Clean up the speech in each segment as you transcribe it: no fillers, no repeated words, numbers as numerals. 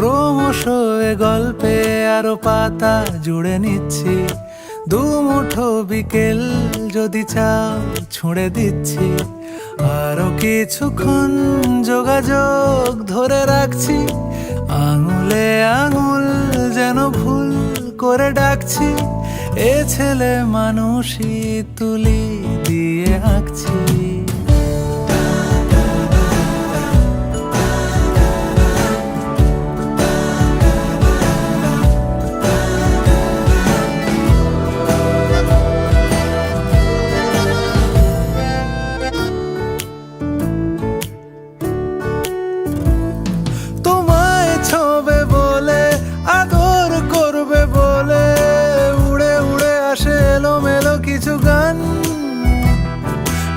ক্রমশ এ গল্পে আরো পাতা জুড়ে নিচ্ছি, দুমুঠো বিকেল যদি চাও ছুঁড়ে দিচ্ছি। আরো কিছুক্ষণ যোগাযোগ ধরে রাখছি, আঙুলে আঙুল যেন ভুল করে ডাকছি। এ ছেলে মানুষই তুলি দিয়ে আঁকছি। তোমায় ছোবে বলে, আদর করবে বলে, উড়ে উড়ে আসে এলোমেলো কিছু গান,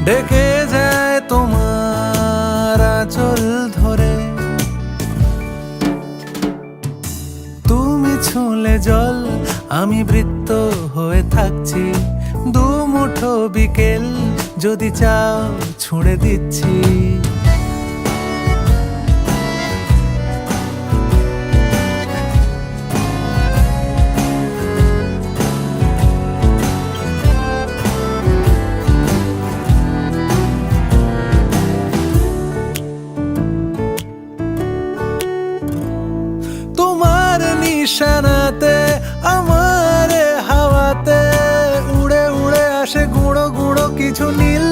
ডেকে যায় তোমার আঁচল ধরে। তুমি ছুঁলে জল, আমি বৃত্ত হয়ে থাকছি, দুমুঠো বিকেল যদি চাও ছুঁড়ে দিচ্ছি। তোমার নিশানাতে, আমার হাওয়াতে, উড়ে উড়ে আসে গুঁড়ো গুঁড়ো কিছু নীল,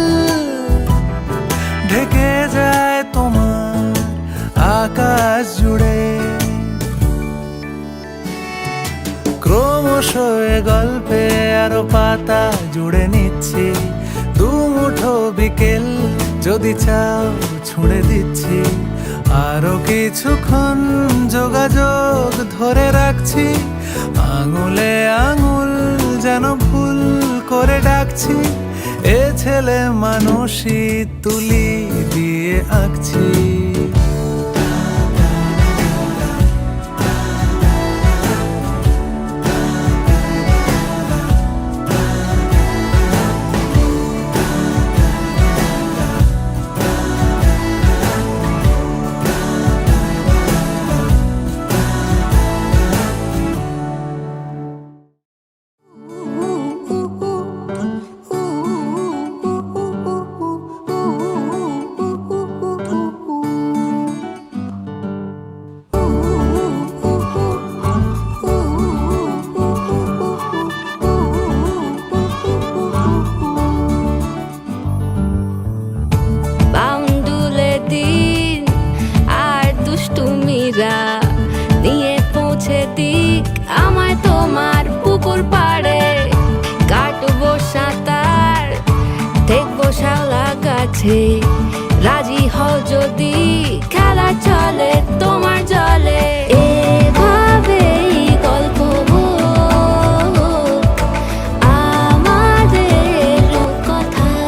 ঢেকে যায় তোমার আকাশ জুড়ে। ক্রমশ এ গল্পে আরো পাতা জুড়ে নিচ্ছি, দুমুঠো বিকেল যদি চাও ছুঁড়ে দিচ্ছি। আরো কিছুক্ষণ যোগাযোগ ধরে রাখছি, আঙুলে আঙুল যেন ভুল করে ডাকছি। এ ছেলে মানুষই তুলি দিয়ে আঁকছি। নিয়ে পৌঁছে দিক আমায় তোমার পুকুর পাড়ে, কাটবো সাঁতার, দেখবো শাওলা গাছে। রাজি হও যদি খেলা চলে তোমার জলে, এভাবেই গল্প আমাদের কথায়।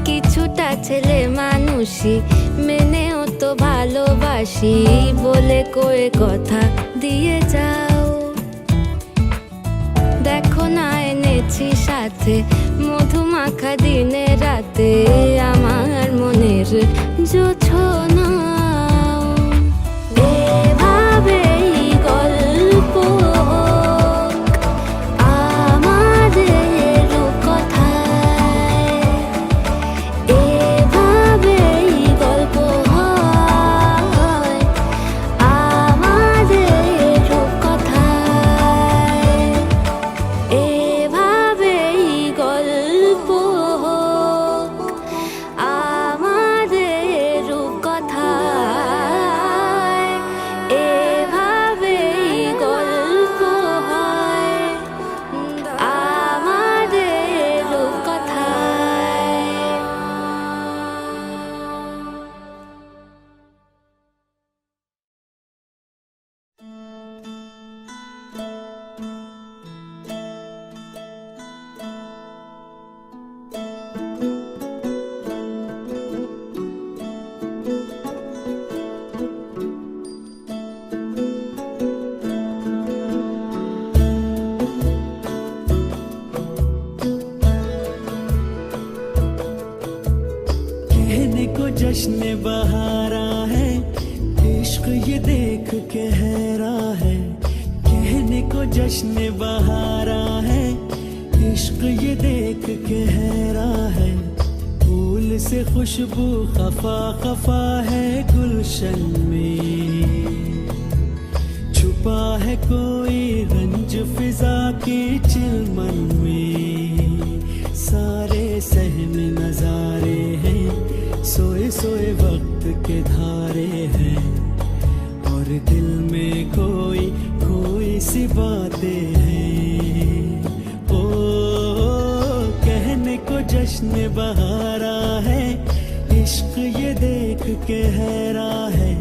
কিছুটা ছেলে মানুষই মেনেও তো ভালোবাসি, বলে কয়ে কথা দিয়ে যাও। দেখো না এনেছি সাথে মধুমাখা দিনে রাতে, আমার মনের জোছনা। এভাবেই গল্প আমাদের কথায়, এভাবেই গল্প হয় আমাদের কথায়, এভাবেই গল্প আমাদের जश्न बहारा है, इश्क ये देख के हैरा है। कहने को जश्न बहारा है, इश्क ये देख के हैरा है। फूल से खुशबू खफा खफा है गुलशन में, छुपा है कोई रंज फिजा की चिलमन में। सारे सहम नजारे हैं, सोए सोए वक्त के धारे हैं, और दिल में कोई कोई सी बातें हैं। ओ कहने को जश्न बहारा है, इश्क ये देख के हैरा है।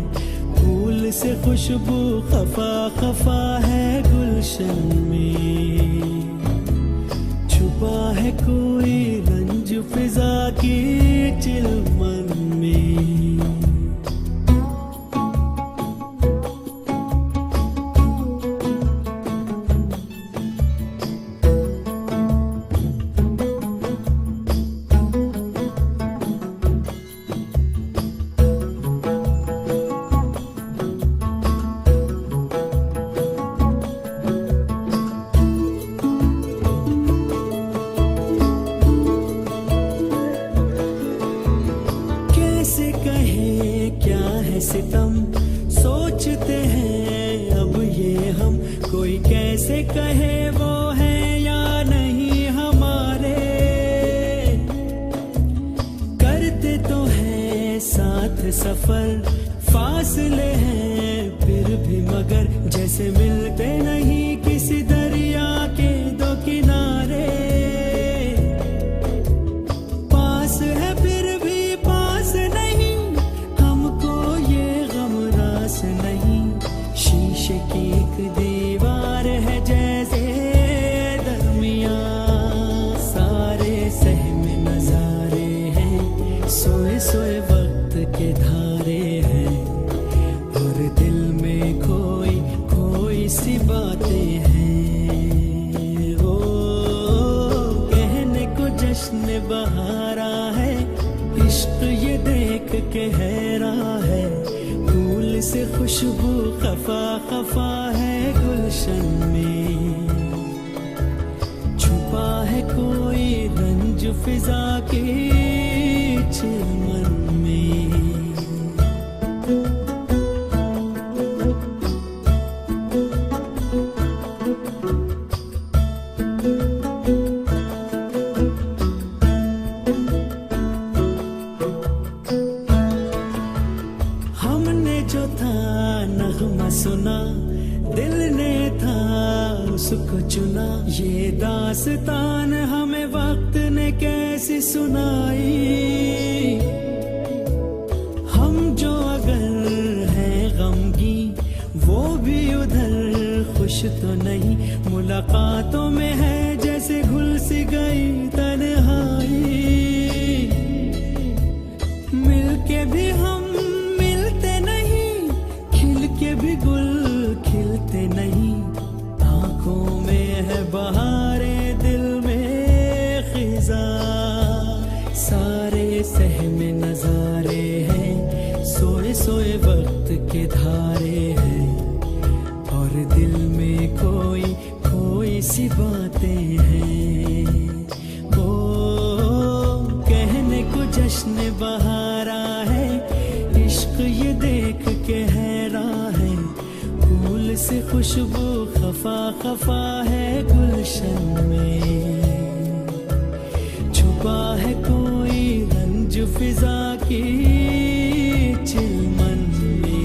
फूल से खुशबू खफा खफा है गुलशन में, छुपा है कोई रंज फिजा की चिलमन में। कैसे कहे क्या है सितम, सोचते हैं अब ये हम। कोई कैसे कहे वो है या नहीं हमारे, करते तो हैं साथ सफर। फासले हैं फिर भी मगर, जैसे मिलते नहीं किसी दरिया के दो किनारे। पास है फिर भी पास नहीं, हमको ये गम रास नहीं। शीशे की एक दीवार है जैसे दरमिया, सारे सहम नजारे हैं, सोए सोए वक्त के धारे हैं, और दिल में कोई कोई सी बातें हैं। ओ कहने को जश्न बहारा है, इश्क ये देख के हैरा है। फूल से खुशबू खफा खफा है गुलशन में, छुपा है कोई रंज फिजा की चिलमन में। हमने जो था नगमा सुना, दिल ने था उसको चुना। ये दास्तान हमें वक्त ने कैसी सुनाई। हम जो अगर हैं गमगी, वो भी उधर खुश तो नहीं। मुलाकातों में है जैसे घुल सी गई तन्हाई। मिलके भी हम मिलते नहीं, खिल के भी गुल खिलते नहीं। आंखों में है बहारे, दिल में खिजा। सारे सहम नजारे हैं, सोए सोए वक्त के धारे हैं, और दिल में कोई कोई सी बातें हैं। ओ कहने को जश्न बहारा है, इश्क ये देख के हैरा है। फूल से खुशबू खफा खफा है गुलशन में, छुपा है कोई रंज फिजा की चिलमन में।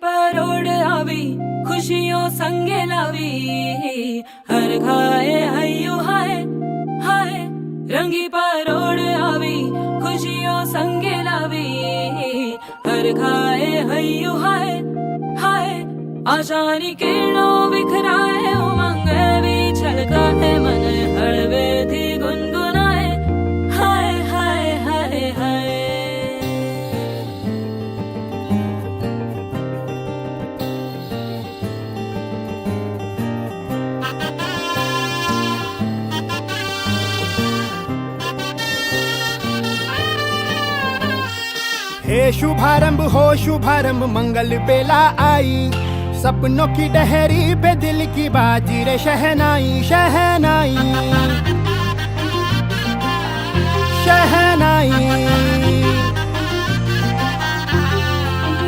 परोड़ आवी खुशियों संगे लावी, हर घाए हयो हाय हाय। रंगी परोड़ आवी खुशियों संगे लावी, हर घाए हयो हाय। आशानी किरणों बिखराए उमंग भी छलकाए मन हड़वे थी गुनगुनाए हाय हाय हाय हाय। हे शुभारंभ हो शुभारंभ मंगल बेला आई, सपनों की डहरी पे दिल की बाजी रे शहनाई शहनाई शहनाई।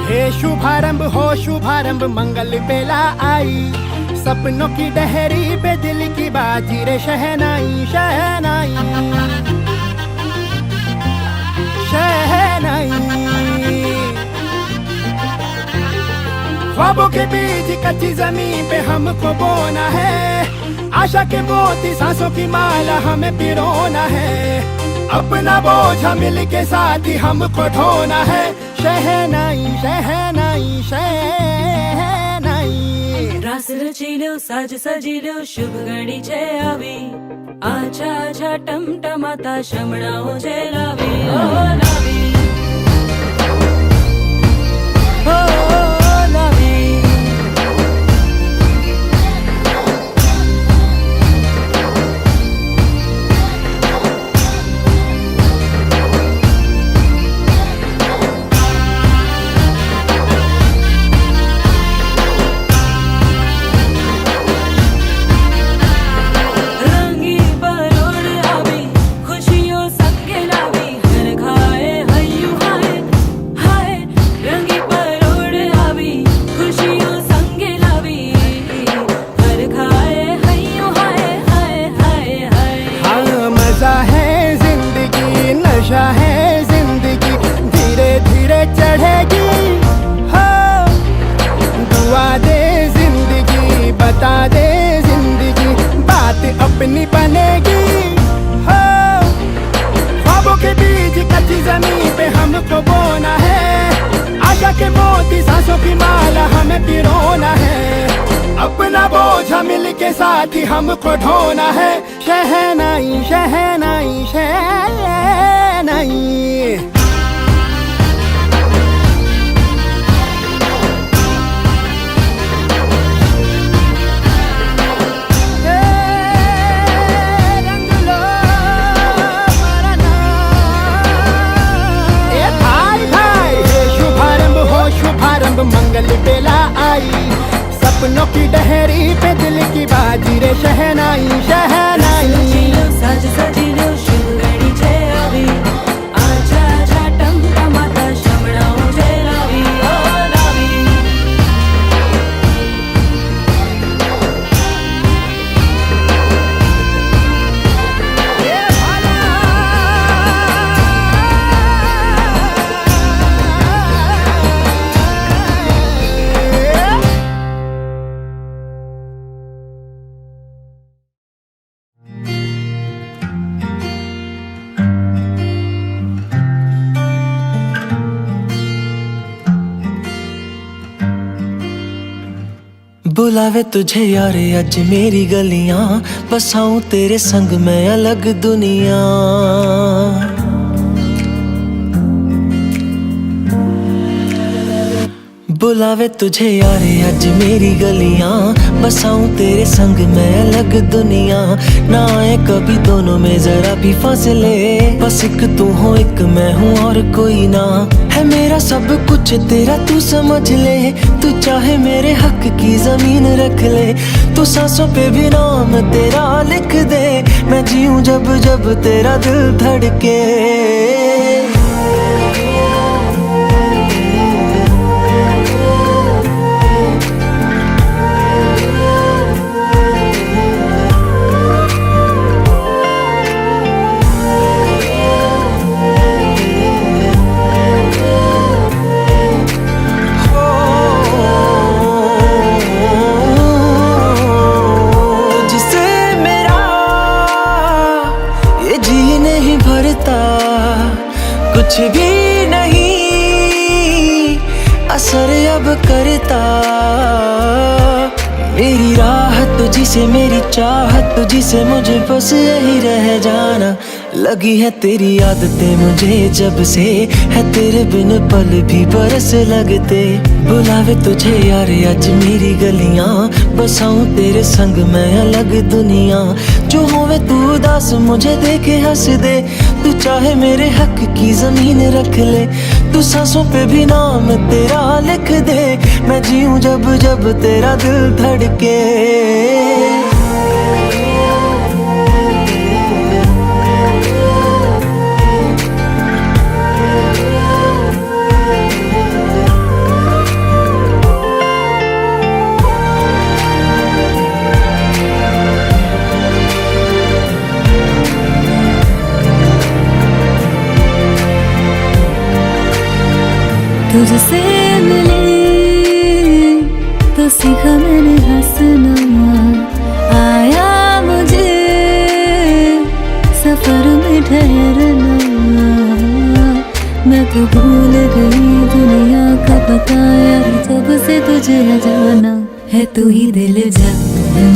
हे शुभारंभ हो शुभारंभ मंगल बेला आई, सपनों की डहरी पे दिल की बाजी रे शहनाई शहनाई शहनाई। ख्वाबों के बीज कच्ची जमीन पे हमको बोना है, आशा के मोती सांसों की माला हमें पिरोना है, अपना बोझा मिल के साथ ही हमको ढोना है। शहनाई शहनाई शहनाई। रास रचिलो साज सजिलो शुभ घड़ी छे आवी, आछा आछा टमटमाता शमणाओ छे लावी ओ लावी ओ लावी। नशा है जिंदगी धीरे धीरे चढ़ेगी हो, दुआ दे जिंदगी बता दे जिंदगी बात अपनी बनेगी हो। ख्वाबों के बीज कच्ची जमीन पे हमको बोना है, आशा के मोती सांसों की माला हमें पिरोना है, अपना बोझा मिल के साथ ही हमको ढोना है। शहनाई शहनाई शहनाई। शुभारंभ हो शुभारंभ मंगल बेला आई, सपनों की डहरी पे दिल की बाजी रे शहनाई शहनाई। साज सजिलो शुभ घड़ी छे आवी, आछा आछा टमटमाता शमणाओ छे लावी ओ लावी। बुलावे तुझे यारे अज मेरी गलियां, बसाऊं तेरे संग मैं अलग दुनिया। बुलावे तुझे यारे अज मेरी गलियां, बसाऊं तेरे संग मैं अलग दुनिया। ना आए कभी दोनों में जरा भी फासले, बस एक तू हो एक मैं हूँ और कोई ना। है मेरा सब कुछ तेरा तू समझ ले, तू चाहे मेरे हक की जमीन रख ले, तू सांसों पे भी नाम तेरा लिख दे, मैं जीऊं जब जब तेरा दिल धड़के। कुछ भी नहीं असर अब करता। मेरी राहत तुझसे, मेरी चाहत तुझसे, मुझे बस यही रह जाना। लगी है तेरी आदतें मुझे जब से, है तेरे बिन पल भी बरस लगते। बुलावे तुझे यार आज मेरी गलियां, बसाऊं तेरे संग मैं अलग दुनिया। जो होवे तू उदास मुझे देखे हंस दे, तू चाहे मेरे हक की जमीन रख ले। तू सांसों पे भी नाम तेरा लिख दे, मैं जीऊं जब जब तेरा दिल धड़के। तुझसे मिली तो सीखा मैंने हंसना, आया मुझे सफर में ठहरना। मैं तो भूल गई दुनिया का पता यार, जब से तुझे जाना है। तू ही दिल जा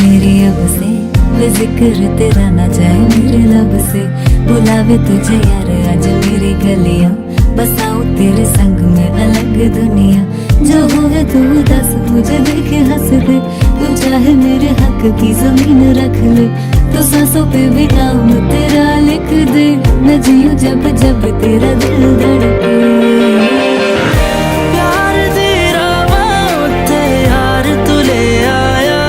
मेरी अब से, बेजिक्र तेरा ना जाए मेरे लब से। बुलावे तुझे यार आज मेरी गलियां, बसाऊं तेरे संग में अलग दुनिया। जो होवे तू दस मुझे देखे हंस दे, तू चाहे मेरे हक की जमीन रख ले। तो सांसों पे भी नाम तेरा लिख दे, मैं जीऊं जब जब तेरा दिल धड़के। प्यार तेरा वास्ते यार तू ले आया,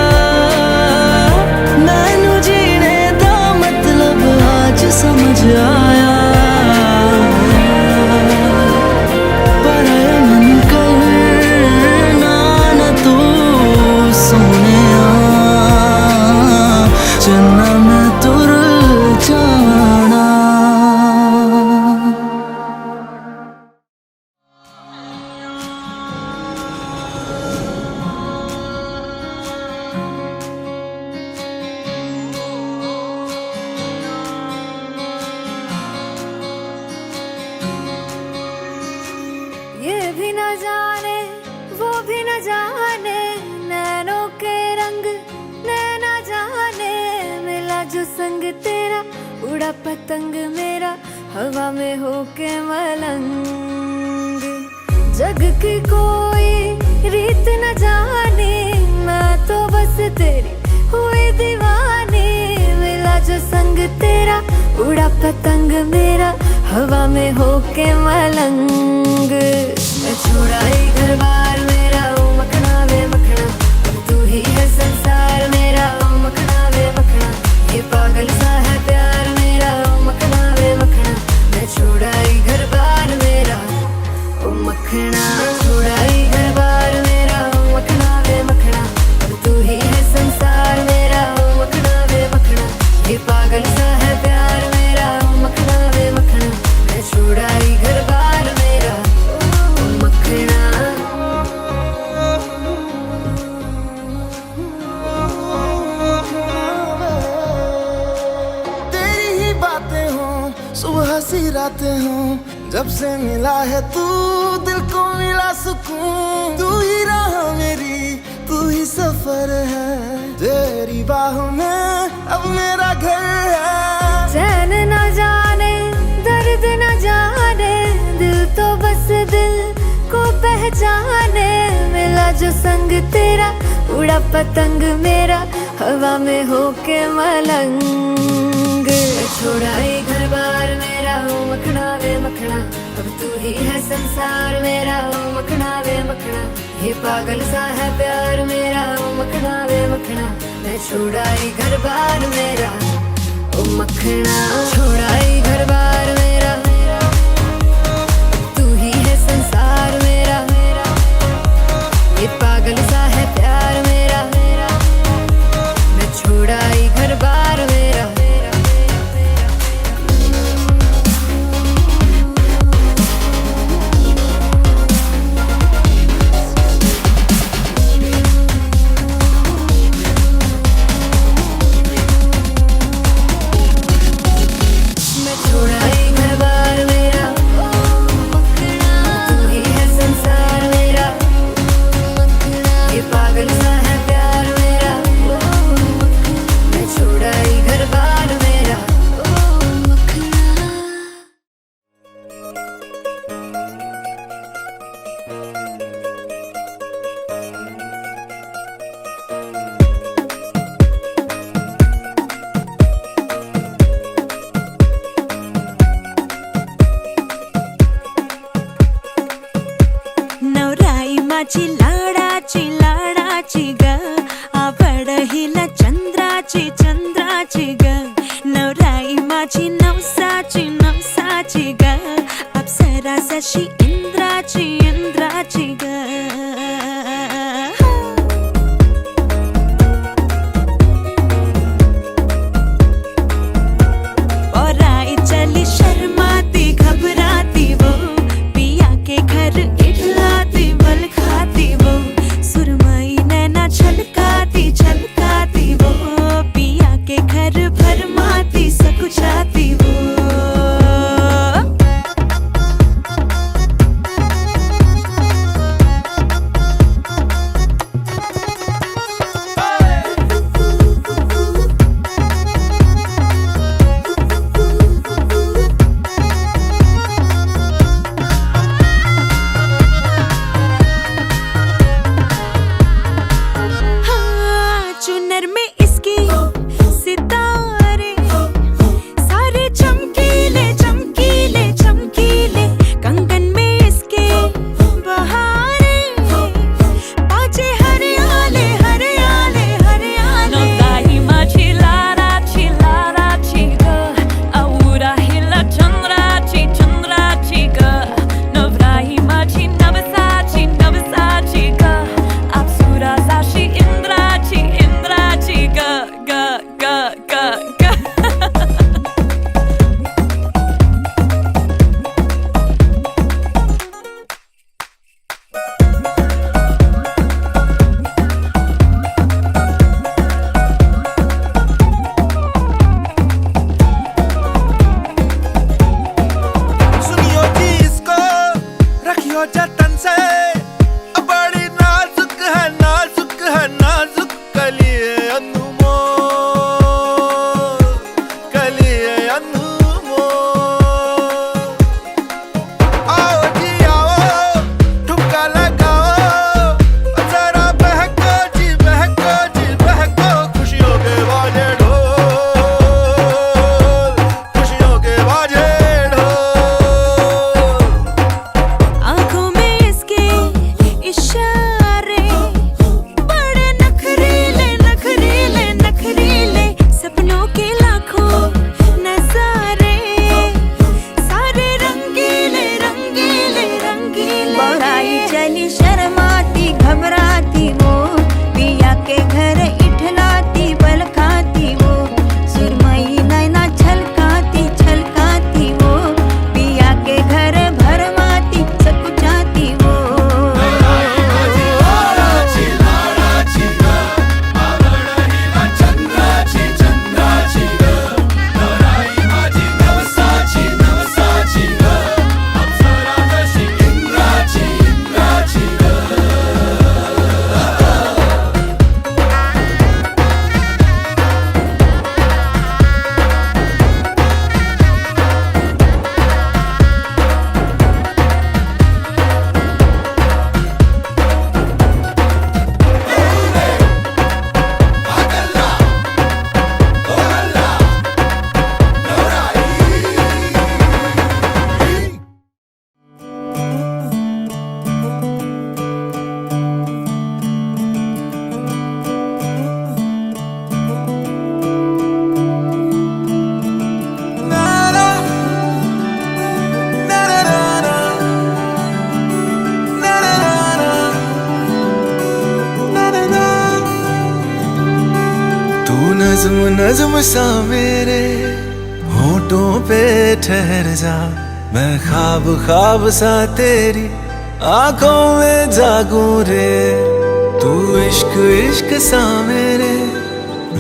मैनू जीने दा मतलब आज समझ आया। ये भी न जाने वो भी न जाने, नैनों के रंग नैना जाने। मिला जो संग तेरा उड़ा पतंग मेरा, हवा में होके मलंग। जग की कोई रीत न जाने, मैं तो बस तेरी हुई दीवानी। मिला जो संग तेरा उड़ा पतंग मेरा, हवा में होके मलंग। मैं छोड़ाई घर बार मेरा, ओ मखना वे मखना। अब तू ही है संसार मेरा, ओ मखना वे मखना। ये पागल सा है प्यार मेरा, ओ मखना वे मखना। मैं छोड़ाई घर बार मेरा, ओ मखना। छोड़ाई घर बार मेरा, ओ मखना वे मखना। अब तू ही है संसार मेरा, ओ मखना वे मखना। ये पागल सा है प्यार मेरा, ओ मखना वे मखना। मैं छोड़ाई घर बार मेरा, ओ मखना। तेरी ही बातें हों, सुबह सी रातें हों, जब से मिला है तू दिल को मिला सुकून। तू ही राह मेरी, तू ही सफर है, तेरी बाहों में अब मेरा घर है। चैन न जाने दर्द न जाने, दिल तो बस दिल को पहचाने। मिला जो संग तेरा उड़ा पतंग मेरा, हवा में होके मलंग। छोड़ाई घर बार मेरा, ओ मखना वे मखना। अब तू ही है संसार मेरा, ओ मखना वे मखना। ये पागल सा है प्यार मेरा, ओ मखना वे मखना। मैं छोड़ाई घर बार मेरा, ओ मखना। छोड़ाई घर बार मेरा, तू ही है संसार मेरा। ये पागल सा है प्यार मेरा, मैं छोड़ाई घर बार मेरा। मैं छोड़ाई घर माझी लाडाची लाडाची ग आवडहिला चंद्राची चंद्राची ग नवराई माझी नवसाची नवसाची ग अप्सरा जशी इंद्राची इंद्राची ग चली शर्माती घबराती वो पिया के घर इठलाती बल खाती वो सुरमई नैना छलकाती छलकाती वो पिया के घर भरमाती सकुचाती वो चुनर में इसकी सितारे सारे चमकीले चमकीले चमकीले कंगन में इसके बहारे बाजे हरियाले हरियाले हरियाले नवराई माझी लाडाची लाडाची ग आवडहिला चंद्राची चंद्राची ग नवराई माझी नवसाची नवसाची ग अप्सरा जशी इंद्राची इंद्राची ग ग ग ग ग सुनियो जी इसको रखियो जतन से बड़ी नाजुक है नाजुक है नाजुक कलिए अनमोल कलिए अनमोल आओ जी आओ ठुमका लगाओ जरा बहको जी बहको जी बहको खुशियों के बाजे ढोल खुशियों के बाजे ढोल आंखों में इसके इशारे बड़े नखरीले नखरीले नखरीले सपनों के लाखों नजारे सारे रंगीले रंगीले रंगीले बड़ाई चली शर्माती घबराती वो पिया के घर इठलाती बल खाती वो सुरमई नैना छलकाती छलकाती वो पिया के घर भरमाती सकुचाती वो तू नज्म नज्म सा मेरे होठों पे ठहर जा मैं ख्वाब ख्वाब सा तेरी आंखों में जागूं रे तू इश्क इश्क सा मेरे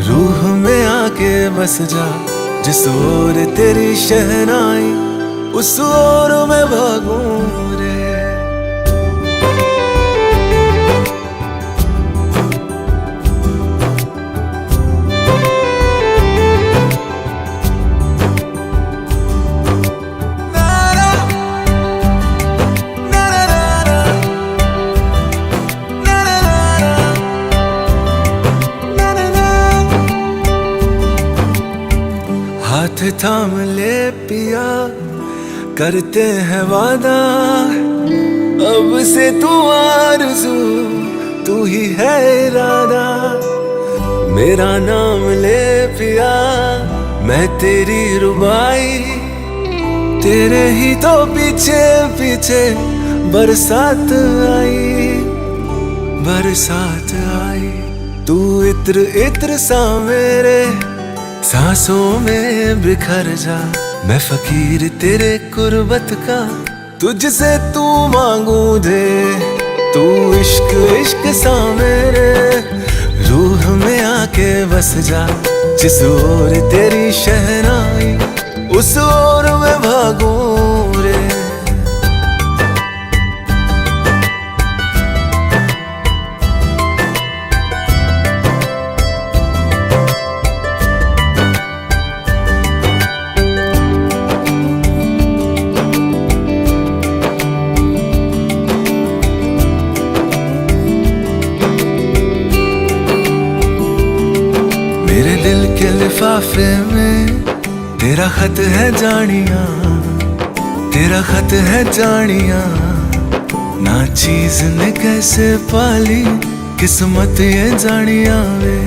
रूह में आके बस जा जिस ओर तेरी शहनाई उस ओर मैं भागूं रे हाथ थाम ले पिया करते हैं वादा अब से तू आरज़ू, तू ही है इरादा। मेरा नाम ले पिया, मैं तेरी रुबाई, तेरे ही तो पीछे पीछे बरसात आई, बरसात आई। तू इत्र इत्र सा मेरे सांसों में बिखर जा, मैं फकीर तेरे कुर्बत का, तुझसे तू मांगू दे। तू इश्क इश्क सा मेरे रूह में आके बस जा, जिस ओर तेरी शहनाई उस ओर मैं भागूं रे। मेरे दिल के लिफाफे में तेरा खत है जानिया, तेरा खत है जानिया। ना चीज ने कैसे पाली किस्मत ये जानिया वे।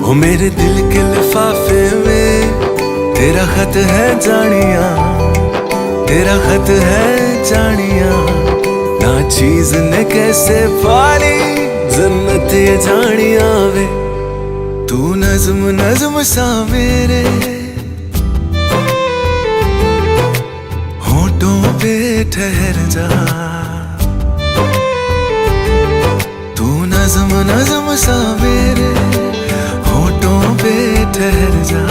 ओ मेरे दिल के लिफाफे में तेरा खत है जानिया, तेरा खत है जानिया। ना चीज ने कैसे पाली जन्नत ये जानिया वे। तू नज़्म नज़्म सा मेरे होठों पे ठहर जा, तू नज़्म नज़्म सा मेरे होठों पे ठहर जा।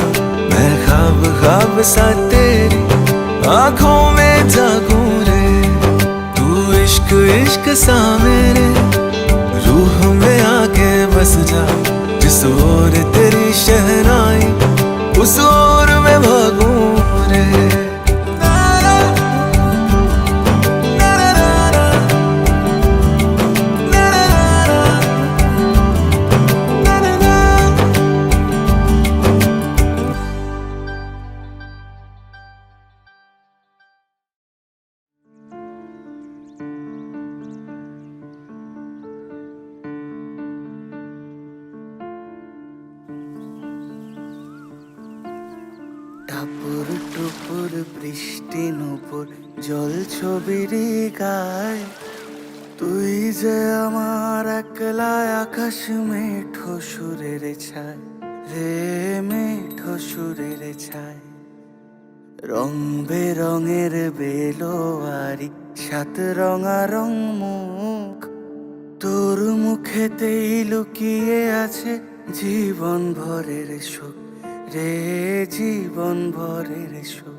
मैं ख्वाब ख्वाब सा तेरी आँखों में जागूं रे। तू इश्क इश्क सा मेरे रूह में आके बस जा, जिस ओर तेरी शहनाई उस ओर मैं भागूं रे। টাপুর টুপুর বৃষ্টি নুপুর জল ছবির গায়, তুই যে আমার একলা আকাশ মেঠো সুরের ছায় রে, মেঠো সুরের ছায়। রং বেরঙের বেলোয়ারি সাত রঙারং মুখ, তোর মুখেতেই লুকিয়ে আছে জীবন ভরের সুখ রে, জীবন ভরের সুখ।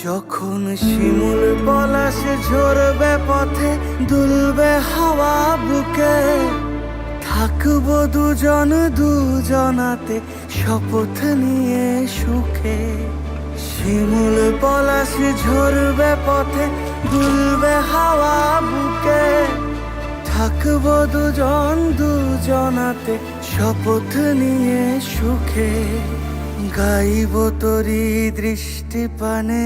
যখন শিমুল পলাশ ঝরবে পথে দুলবে হাওয়া বুকে, থাকবো দুজন দুজনাতে শপথ নিয়ে সুখে। শিমুল পলাশ ঝরবে পথে দুলবে হাওয়া বুকে, থাকবো দুজন দুজনাতে শপথ নিয়ে সুখে। গাইব তোরি দৃষ্টি পানে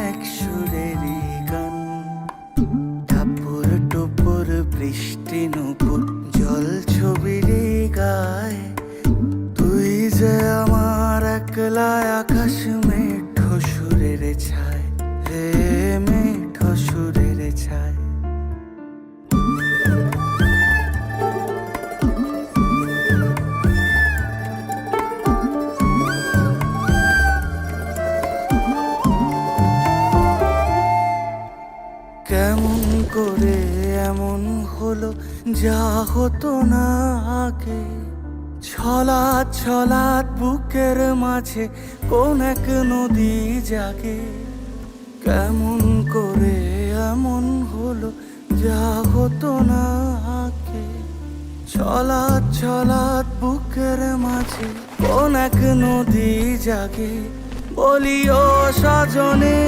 এক সুরেরই গান, টাপুর টুপুর বৃষ্টি নুপুর জল ছবির গায়। তুই যে আমার একলা আকাশ মেঠো সুরের ছায় রে, মেঠো সুরের ছায়। কেমন করে এমন হলো যা হতো না আগে, ছলাৎ ছলাৎ বুকের মাঝে কোন এক নদী জাগে। কেমন করে এমন হলো যা হতো না আগে, ছলাৎ ছলাৎ বুকের মাঝে কোন এক নদী জাগে। বলিও সজনে,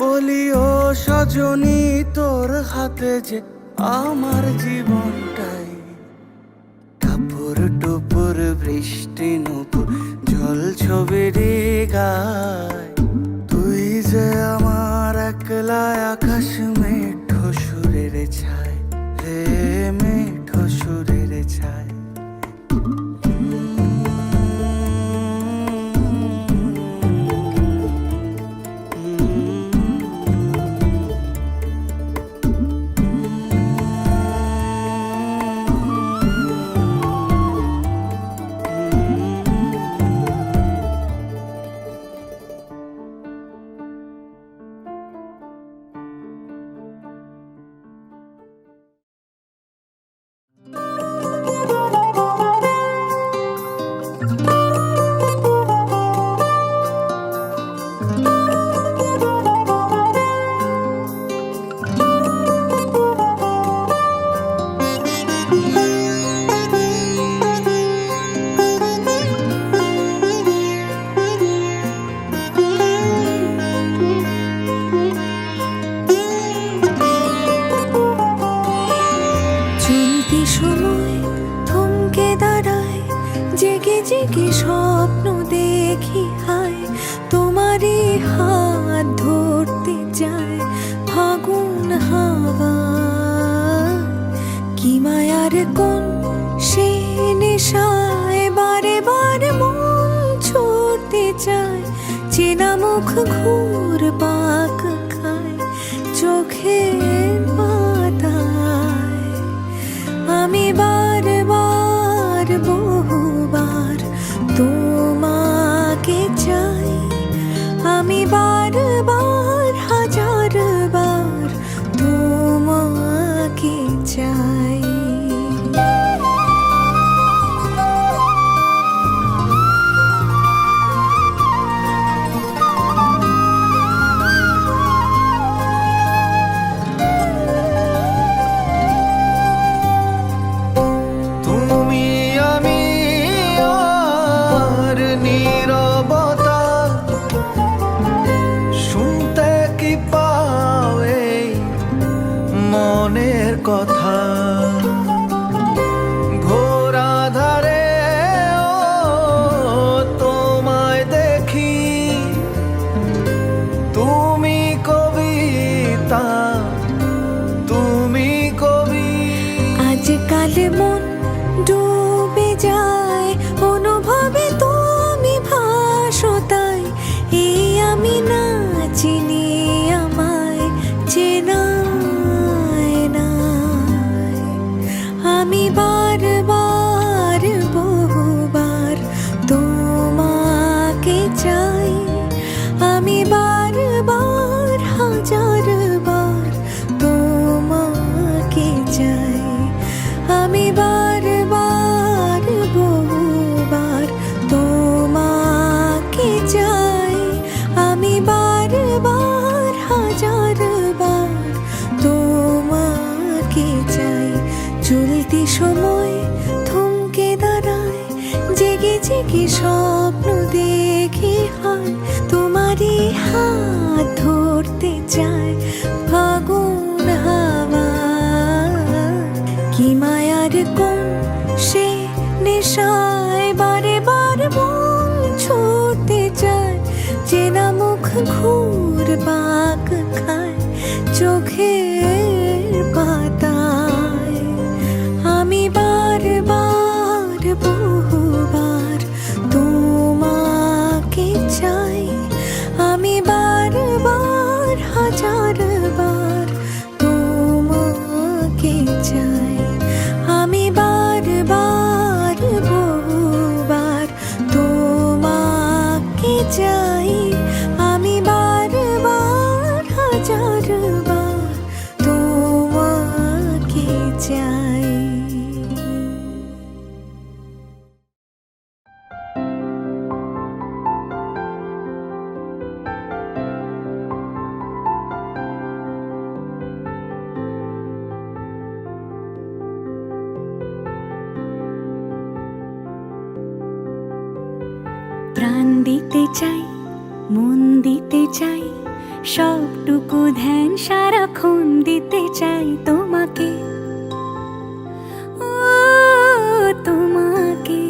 বলিও সজনী তোর হাতে যে আমার জীবনটাই। টাপুর টুপুর বৃষ্টি নুপুর জল ছবির গায়, তুই যে আমার চলতি সময় থমকে দাঁড়ায়, জেগে জেগে স্বপ্ন দেখি হায়, তোমারই হাত ধরতে যায় ফাগুন হাওয়া। কি মায়ার কোন সে নেশায় বারে বারে মন ছুটতে চায়, চেনা মুখ ঘুর পাক খায় চোখের পাতায়। আমি বারবার বহুবার তোমাকে চাই, আমি বারবার হাজারবার তোমাকে চাই। তুমি আমি আর নীরবতা, শুনতে কি পাও এই মনের কথা। ঘোর আধারে তোমায় দেখি, তুমি কবিতা, তুমি কবি। আজকাল মন ডুবে যায় অনুভবে, তুমি ভাসো তাই। এই আমি না চিনি আমায় চেনায় নাই। আমি বারবার বহুবার তোমাকে চাই, আমি বারবার হাজারবার তোমাকে চাই। আমি বারবার বহুবার তোমাকে চাই, আমি বারবার হাজারবার তোমাকে চাই। চলতি সময় থমকে দাঁড়ায়, জেগে জেগে স্বপ্ন দেখি হয়, তোমারই হাত ধরতে চায় ফাগুন হাওয়া। কি মায়ার কোন সে নেশায় বারে বারে মন ছুটতে চায়, চেনা মুখ ঘুর পাক খায় চোখের পাতায়। আমি বারবার বহুবার তোমাকে চাই, আমি বারবার হাজারবার তোমাকে চাই। আমি বারবার বহুবার তোমাকে চাই, আমি বারবার হাজারবার তোমাকে চাই। প্রাণ দিতে চাই, মন দিতে চাই, সবটুকু ধ্যান সারাক্ষণ দিতে চাই তোমাকে, ও তোমাকে।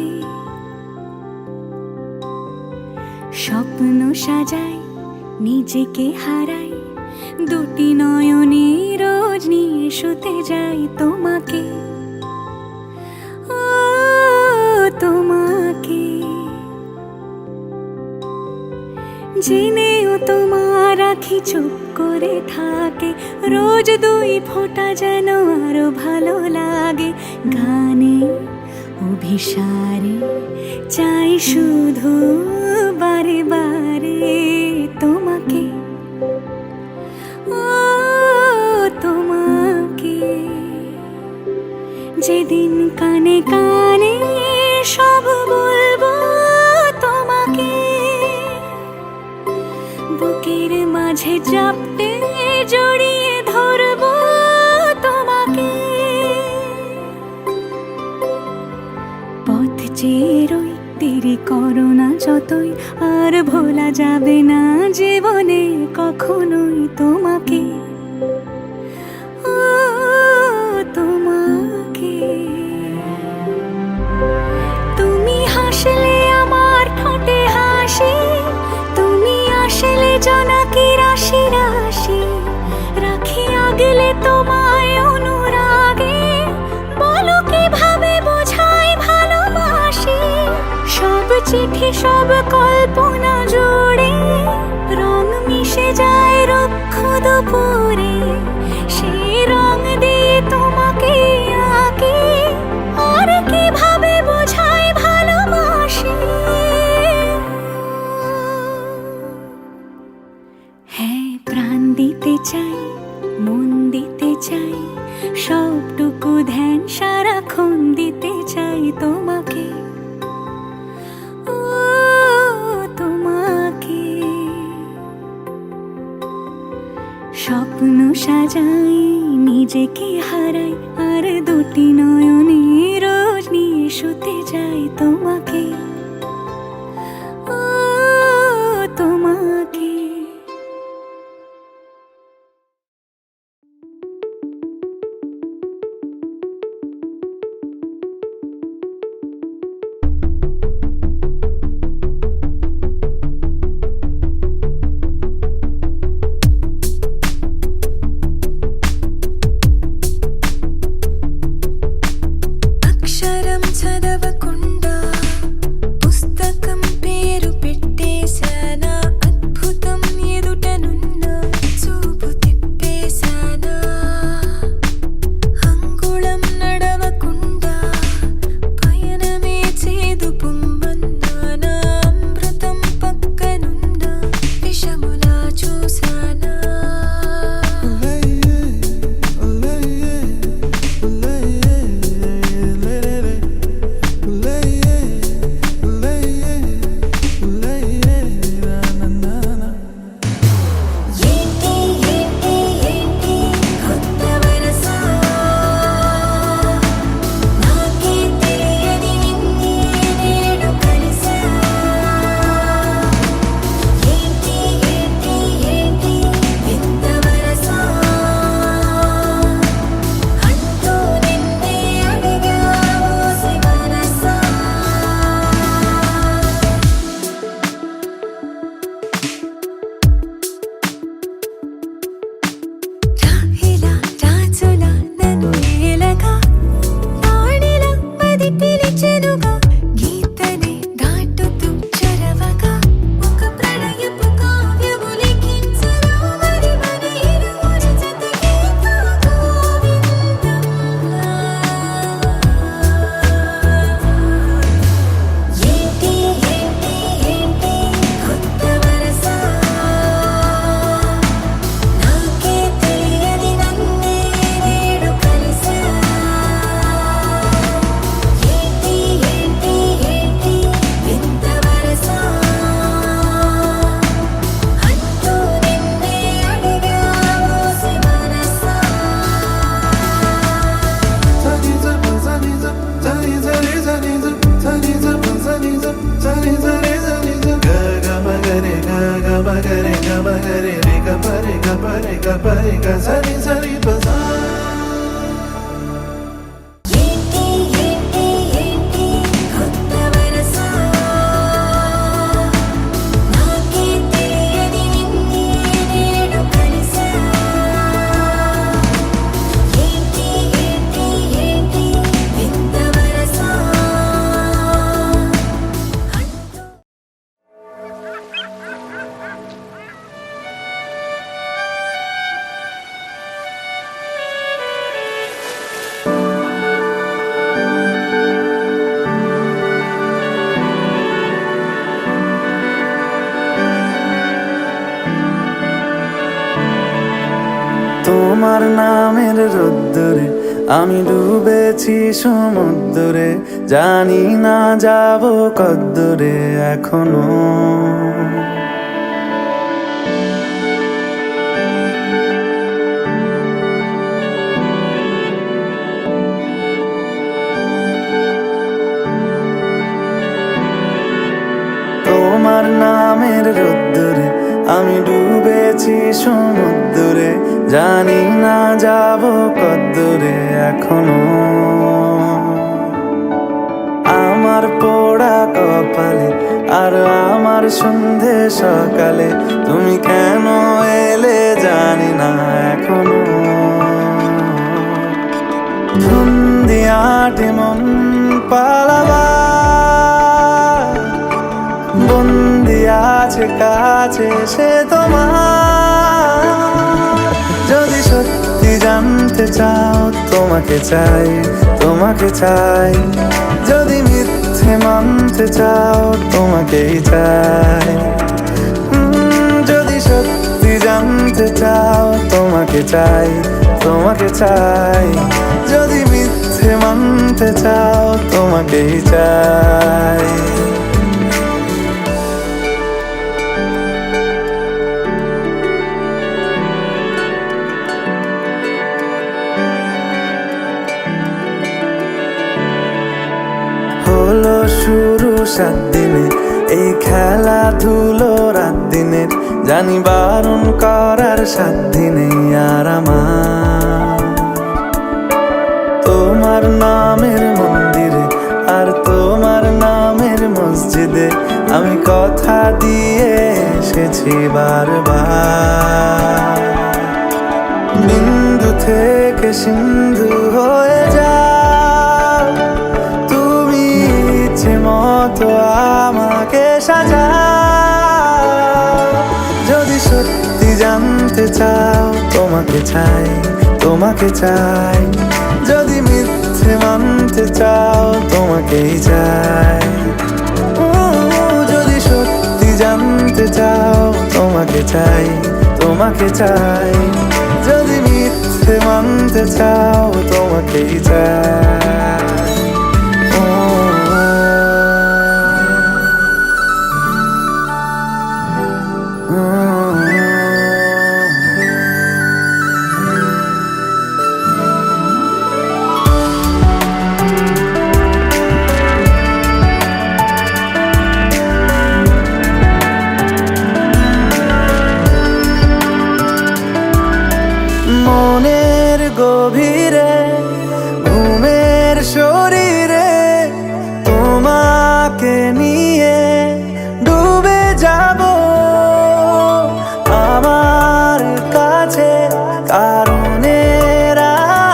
স্বপ্ন সাজাই, নিজেকে হারাই, দুটি নয়নে রোজ নিয়ে শুতে যাই তোমাকে, ও তোমাকে। জেনেও তোমার আখি চুপ করে থাকে, রোজ দুই ফোঁটা যেন আরো ভালো লাগে। গানে অভিসারে চাই শুধু বারে বারে তোমাকে, ও তোমাকে। যেদিন কানে কানে সব বলবো তোমাকে, ও বুকের মাঝে চাপতে জড়িয়ে ধরবো তোমাকে। পথ চেয়ে রই, দেরি করো না যতই, আর ভোলা যাবে না জীবনে কখনোই তোমাকে। ও তোমাকে, তুমি হাসলে আমার ঠোঁটে হাসি, তুমি আসলে জোনাকি রাশি রাশি, রাখি আগলে তোমায় অনুরাগে, বলো কিভাবে বোঝাই ভালোবাসি। সব চিঠি সব কল্পনা জুড়ে রং মিশে যায় রুক্ষ দুপুরে, সেই রং দিয়ে তোমাকে আঁকি, আর কিভাবে বোঝাই ভালোবাসি। হ্যাঁ, প্রাণ দিতে চাই, মন দিতে চাই, সবটুকু ধ্যান সারাক্ষণ দিতে চাই তোমাকে। ও তোমাকে, স্বপ্ন সাজাই, নিজেকে হারাই, আর দুটি নয়নে রোজ নিয়ে শুতে যাই তোমাকে। ও তোমাকে, అక్షరం చదవకుండా పుస్తకం పేరు పెట్టేశానా, అద్భుతం ఎదుటనున్న చూపు తిప్పేశానా, అంగుళం నడవకుండా పయనమే చేదు పొమ్మన్నానా, అమృతం పక్కనున్న విషములా చూశానా. ఏంటి ఏంటి ఏంటి కొత్త వరస, నాకే తెలియని నిన్నే నేడు కలిసా. ఏంటి ఏంటి ఏంటి వింత వరస, అంటూ నిన్నే అడిగా ఓసి మనసా. రాహిలా రాజులా నన్ను ఏలగా, తాడిలా మది పిలిచెనుగా, గీతనే దాటుతూ చరవగా, ఒక ప్రణయపు కావ్యము లిఖించరా, మరి మన ఇరువురి జతకే గోవిందంలా. ఏంటి ఏంటి ఏంటి కొత్త వరస, నాకే తెలియని నన్నే నేడు కలిసా. ఏంటి ఏంటి ఏంటి వింత వరస, అంటూ నిన్నే అడిగా ఓసి మనసా. ఏంటి ఏంటి ఏంటి కొత్త వరస, నాకే తెలియని నిన్నే నేడు కలిసా. ఏంటి ఏంటి ఏంటి వింత వరస, তোমার নামের রোদ্দুরে আমি ডুবেছি সমুদ্রে, জানি না যাব কদ্দুরে এখনো। রোদ্দুরে আমি ডুবেছি সমুদ্রে, জানি না যাব কদ্দূরে এখনো। আমার পোড়া কপালে আর আমার সন্ধে সকালে তুমি কেন এলে জানি না এখনো। ধুন্দিয়াটে মন পালাবার বন্দি আছে কাছে সে তোমার। যদি সত্যি জানতে চাও তোমাকে চাই, তোমাকে চাই। যদি মিথ্যে মানতে চাও তোমাকেই চাই। যদি সত্যি জানতে চাও তোমাকে চাই, তোমাকে চাই। যদি মিথ্যে মানতে চাও তোমাকেই চাই। হলো শুরু 7 দিনে এই খেলাধুলো রাত দিনের, জানি বারণ করার সাধ্য নেই আর আমার। তোমার নামের মন্দিরে আর তোমার নামের মসজিদে আমি কথা দিয়ে এসেছি বারবার। বিন্দু থেকে সিন্ধু হয়ে যাও তুমি, ইচ্ছে মতো আমাকে সাজাও। যদি সত্যি জানতে চাও তোমাকে চাই, তোমাকে চাই। যদি মিথ্যে মানতে চাও তোমাকেই চাই। যদি সত্যি জানতে চাও তোমাকে চাই, তোমাকে চাই। যদি মিথ্যে মানতে চাও তোমাকেই চাই। মনের গভীরে ঘুমের শরীরে তোমাকে নিয়ে ডুবে যাব। আমার কাছে কারণের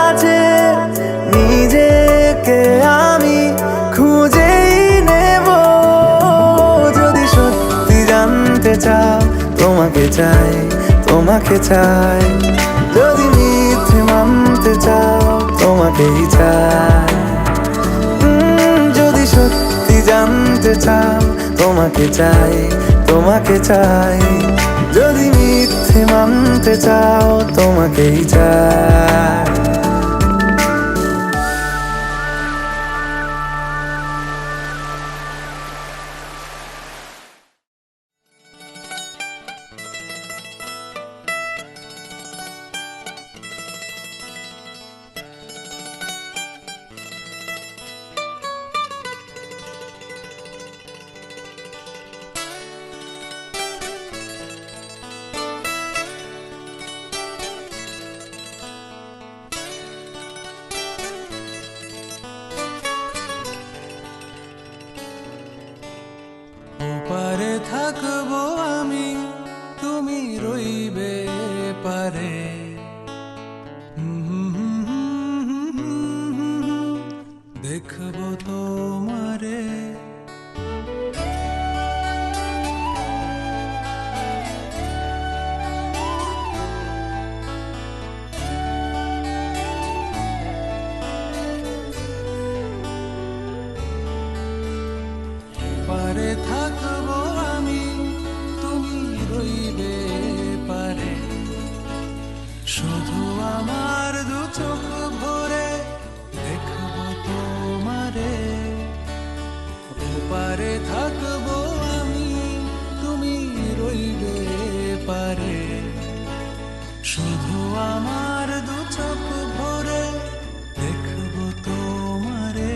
আছে, নিজেকে আমি খুঁজেই নেব। যদি সত্যি জানতে চাও তোমাকে চাই, তোমাকে চাই। যদি মিথ্যে মানতে চাও তোমাকেই চাই। যদি সত্যি জানতে চাও তোমাকে চাই, তোমাকে চাই। যদি মিথ্যে মানতে চাও তোমাকেই চাই। ওপারে থাকবো আমি, তুমি রইবে পারে। দেখবো তোমারে। পারে থাকবো আমি, তুমি রইবে পারে। শুধু আমার দু চোখ ভরে দেখবো তোমারে। ওপারে থাকবো আমি, তুমি রইবে পারে। শুধু আমার দু চোখ ভরে দেখবো তোমারে।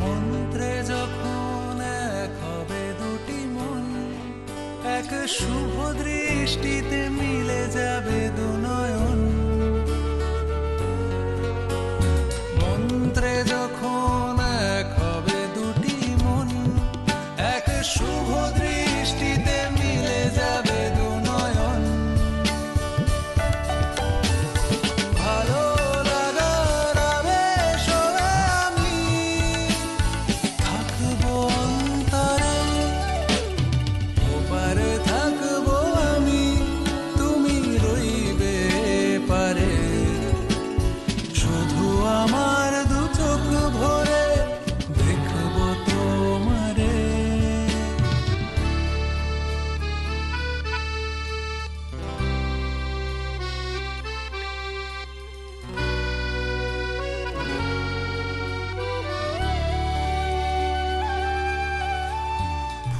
মন্ত্রে যখন এক হবে দুটি মন, এক শুভ দৃষ্টিতে মিলে যাবে দু নয়ন। মন্ত্রে যখন এক হবে দুটি মন, এক শুভ দৃষ্টিতে মিলে যাবে দু নয়ন। ভালো লাগার আবেশে আমি থাকবো অন্তরে, ওপারে থাকবো আমি, তুমি রইবে পারে। শুধু আমার দু চোখ ভরে দেখবো তোমারে।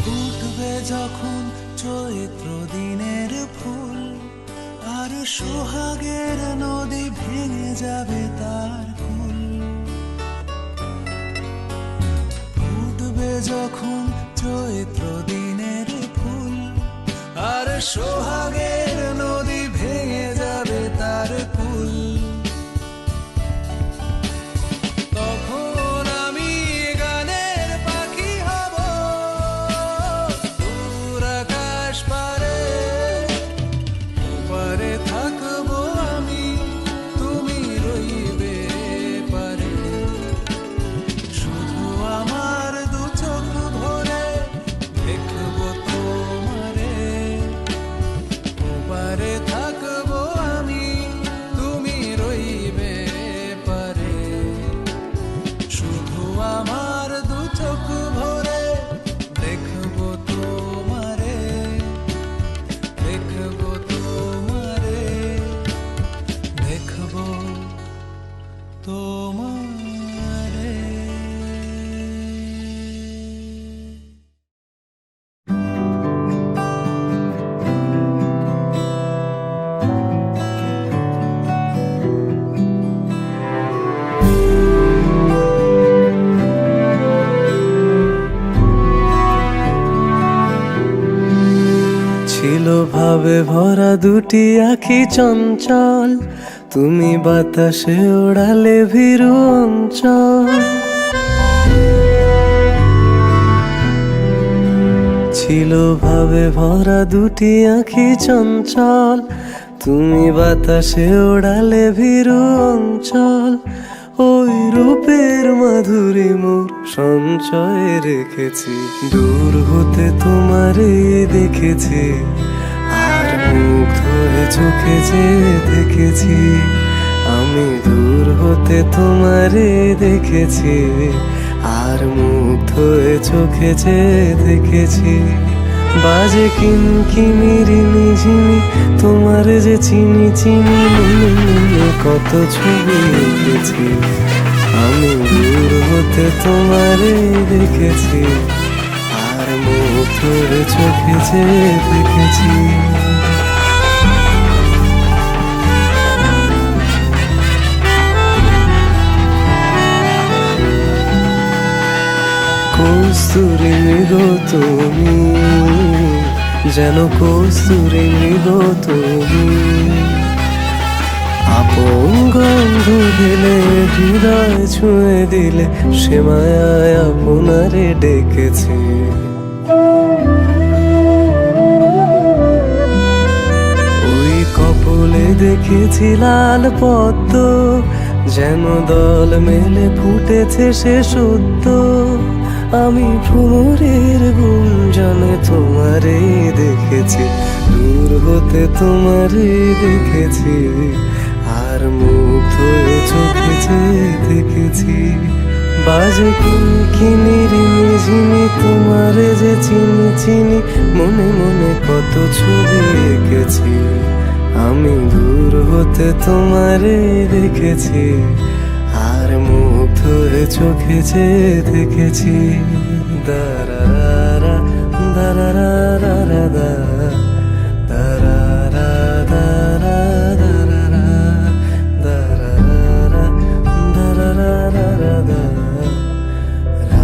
ফুটবে যখন চৈত্র দিনের ফুল, আর সোহাগের নদী ভেঙে যাবে তার কুল। ফুটবে যখন চৈত্র দিনের ফুল, আর সোহাগের নদী ভেঙে যাবে তার কুল। তখন আমি গানের পাখি হব দূর আকাশ পারে, ওপারে থাকবো আমি, তুমি রইবে পারে। শুধু আমার দু চোখ ভরে দেখবো তোমারে, ওপারে থাকবো আমি, তুমি রইবে পারে। শুধু আমার দু চোখ ভরে দেখবো তোমারে, দেখবো তোমারে, দেখবো তোমারে। ছিল ভাবে ভরা দুটি আখি চঞ্চল, তুমি বাতাসে ওড়ালে ভীরু অঞ্চল। ছিল ভাবে ভরা দুটি আখি চঞ্চল, তুমি বাতাসে ওড়ালে ভীরু অঞ্চল। ওই রূপের মাধুরী মোর সঞ্চয়ে রেখেছি, দূর হতে তোমারে দেখেছি, আর মুগ্ধ হয়ে চোখে যে দেখেছি। আমি দূর হতে তোমারে দেখেছি, আর মুগ্ধ হয়ে চোখে যে দেখেছি। বাজে কিনকিনি ঝিমি, তোমার যে চিনি চিনি, মনে মনে কত ছবি এঁকেছি। আমি দূর হতে তোমারে দেখেছি, আর মুগ্ধ হয়ে চোখে যে দেখেছি। কস্তুরী মৃগ তুমি, যেন কস্তুরী মৃগ তুমি। আপন গন্ধ দিলে, হৃদয় ছুঁয়ে দিলে, সে মায়ায় আপনারে ডেকেছে। ওই কপলে দেখেছি লাল পদ্ম, যেন দল মেলে ফুটেছে সে সদ্য। আমি ভ্রমরের গুঞ্জনে তোমারে দেখেছি, দূর হতে তোমারে দেখেছি, আর মুগ্ধ হয়ে চোখে যে দেখেছি। বাজে কিনকিনি ঝিমি, তোমারে যে চিনি চিনি, মনে মনে কত ছবি এঁকেছি। আমি দূর হতে তোমারে দেখেছি, আর মুগ্ধ হয়ে চোখে যে দেখেছি। দারারা দারারা দারা দারারা দারা দারারা দারারা দারারা দারা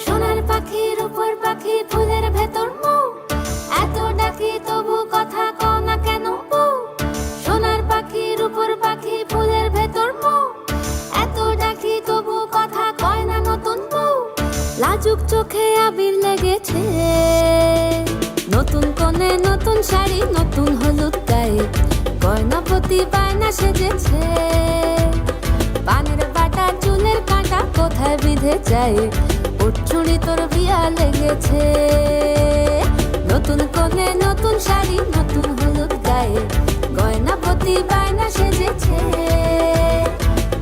সোনার পাখির উপর পাখি ফুলের ভেতর মৌ, এত ডাকি তবু কথা কও না কেন বউ। সোনার পাখির উপর পাখি ফুলের ভেতর মৌ, এত ডাকি তবু কথা কয় না নতুন বউ। লাজুক চোখে আবির লেগেছে, নতুন কোণে নতুন শাড়ি নতুন হলুদ গায়ে, গয়নাপতি বায়না সেজেছে। পানের বাটা চুলের কাঁটা কোথায় বিঁধে যায়, উঠছুড়ি তোর বিয়া লেগেছে। নতুন কোণে নতুন শাড়ি নতুন হলুদ গায়ে, গয়নাপতি বায়না সেজেছে।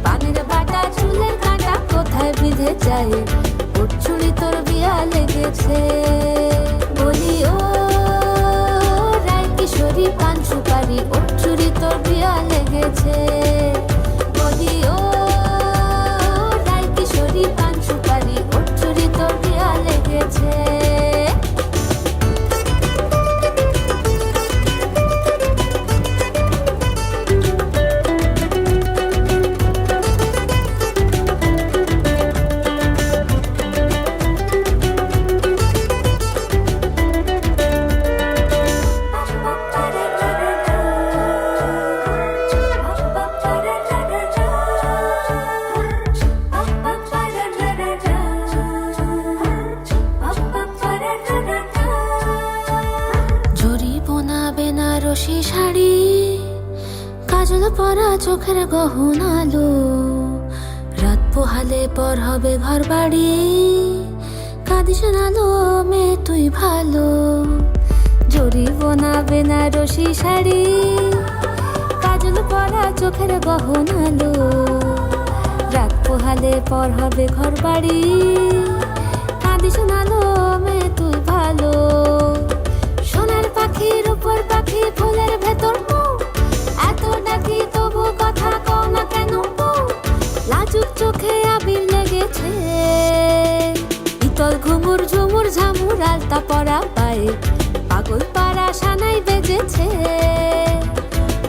পানের বাটা চুলের কাঁটা কোথায় বিঁধে যায়, উঠছুড়ি তোর বিয়া লেগেছে। বলি ও রায় কিশোরী পান সুপারি, উঠছুড়ি তোর বিয়া লেগেছে। বলি ও রায় কিশোরী পান সুপারি, উঠছুড়ি তোর বিয়া লেগেছে। বেনারসি শাড়ি, কাজল পরা চোখের গহনালো, রাত পোহালে পর হবে ঘর বাড়ি, কাঁদিস নালো মেয়ে তুই ভালো। জরি বোনা বেনারসি শাড়ি, কাজল পরা চোখের গহনালো, রাত পোহালে পর হবে ঘর বাড়ি, কাঁদিস নালো মেয়ে তুই ভালো। সোনার পাখির উপর পাখি ফুলের ভেতর মৌ, এত ডাকি তবু কথা কও না কেন বউ। লাজুক চোখে আবির লেগেছে, ইতল ঘুমুর ঝুমুর ঝামুর আলতা পরা পায়ে, পাগল পাড়া সানাই বেজেছে।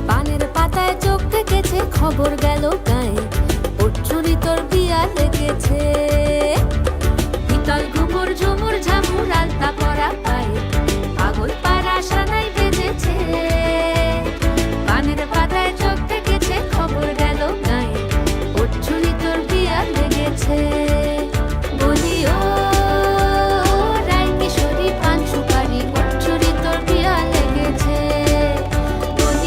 পানের পাতায় চোখ থেকেছে, খবর গেল গায়ে, উঠছুড়ি তোর বিয়া লেগেছে। ইতল ঘুমুর ঝুমুর ঝামুর আলতা পরা পায়ে, পাগল পাড়া সানাই বেজেছে। পানের পাতায় চোখ থেকেছে, খবর গেল গায়ে, উঠছুড়ি তোর বিয়া লেগেছে। বলি ও রায় কিশোরী পান সুপারি, উঠছুড়ি তোর বিয়া লেগেছে। বলি